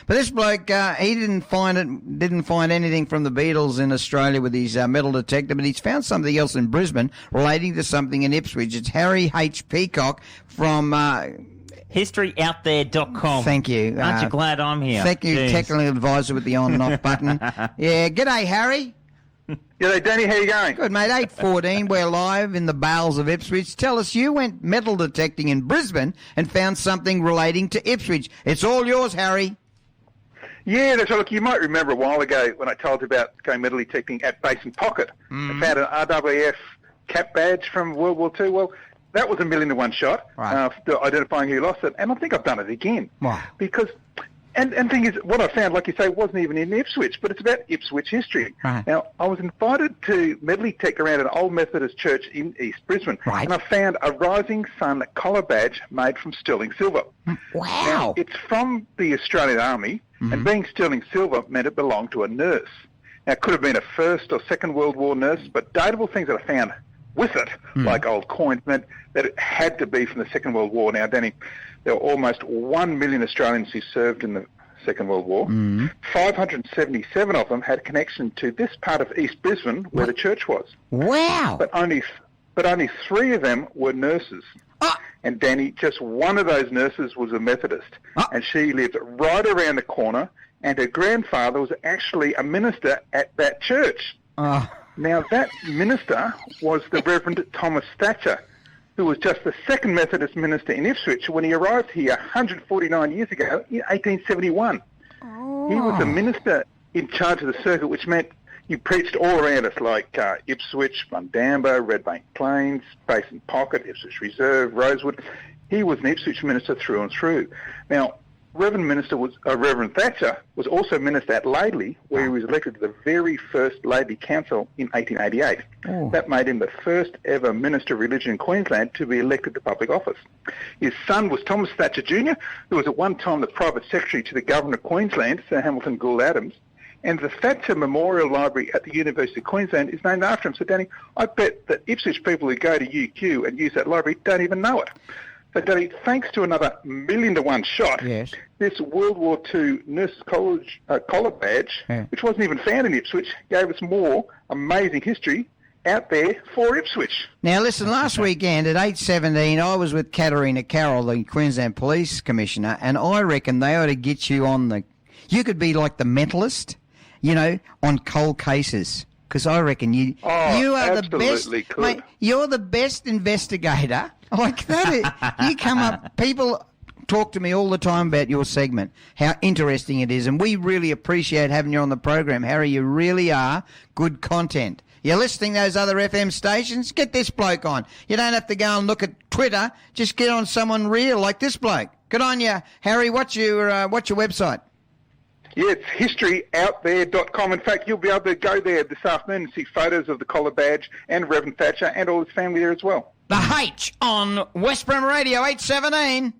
But this bloke, he didn't find anything from the Beatles in Australia with his metal detector, but he's found something else in Brisbane relating to something in Ipswich. It's Harry H. Peacock from... HistoryOutThere.com. Thank you. Aren't you glad I'm here? Thank you, Jeez. technical advisor with the on and off button. Yeah, g'day, Harry. G'day, Danny. How you going? Good, mate. 8:14. We're live in the bowels of Ipswich. Tell us, you went metal detecting in Brisbane and found something relating to Ipswich. It's all yours, Harry. Yeah, that's right. Look, you might remember a while ago when I told you about going metal detecting at Base and Pocket. I found an RWF cap badge from World War II. Well, that was a 1,000,000 to 1 shot, Right. identifying who lost it. And I think I've done it again. Why? Because... And thing is, what I found, like you say, wasn't even in Ipswich, but it's about Ipswich history. Right. Now, I was invited to metal detect around an old Methodist church in East Brisbane, Right. and I found a Rising Sun collar badge made from sterling silver. Wow. Now, it's from the Australian Army, and being sterling silver meant it belonged to a nurse. Now, it could have been a First or Second World War nurse, but datable things that I found with it, like old coins, meant that it had to be from the Second World War. Now, Danny, there were almost 1 million Australians who served in the Second World War. 577 of them had a connection to this part of East Brisbane where the church was. Wow. But only 3 of them were nurses. And Danny, just one of those nurses was a Methodist. And she lived right around the corner, and her grandfather was actually a minister at that church. Now, that minister was the Reverend Thomas Thatcher, who was just the second Methodist minister in Ipswich when he arrived here 149 years ago in 1871. He was the minister in charge of the circuit, which meant he preached all around us, like Ipswich, Bundamba, Redbank Plains, Basin Pocket, Ipswich Reserve, Rosewood. He was an Ipswich minister through and through. Now, Reverend Thatcher was also minister at Laidley, where he was elected to the very first Laidley Council in 1888. That made him the first ever minister of religion in Queensland to be elected to public office. His son was Thomas Thatcher Jr., who was at one time the private secretary to the Governor of Queensland, Sir Hamilton Gould Adams, and the Thatcher Memorial Library at the University of Queensland is named after him. So, Danny, I bet that Ipswich people who go to UQ and use that library don't even know it. So, Danny, thanks to another 1,000,000 to 1 shot, Yes. this World War II Nurses College collar badge, which wasn't even found in Ipswich, gave us more amazing history out there for Ipswich. Now, listen, last weekend at 8:17, I was with Katarina Carroll, the Queensland Police Commissioner, and I reckon they ought to get you on the... You could be like the mentalist, on cold cases. Because I reckon you are the best, mate. You're the best investigator. Like that, you come up. People talk to me all the time about your segment, how interesting it is, and we really appreciate having you on the program, Harry. You really are good content. You're listening to those other FM stations. Get this bloke on. You don't have to go and look at Twitter. Just get on someone real like this bloke. Good on you, Harry. What's your website? Yeah, it's HistoryOutThere.com. In fact, you'll be able to go there this afternoon and see photos of the collar badge and Reverend Thatcher and all his family there as well. The H on Bremer Radio 817.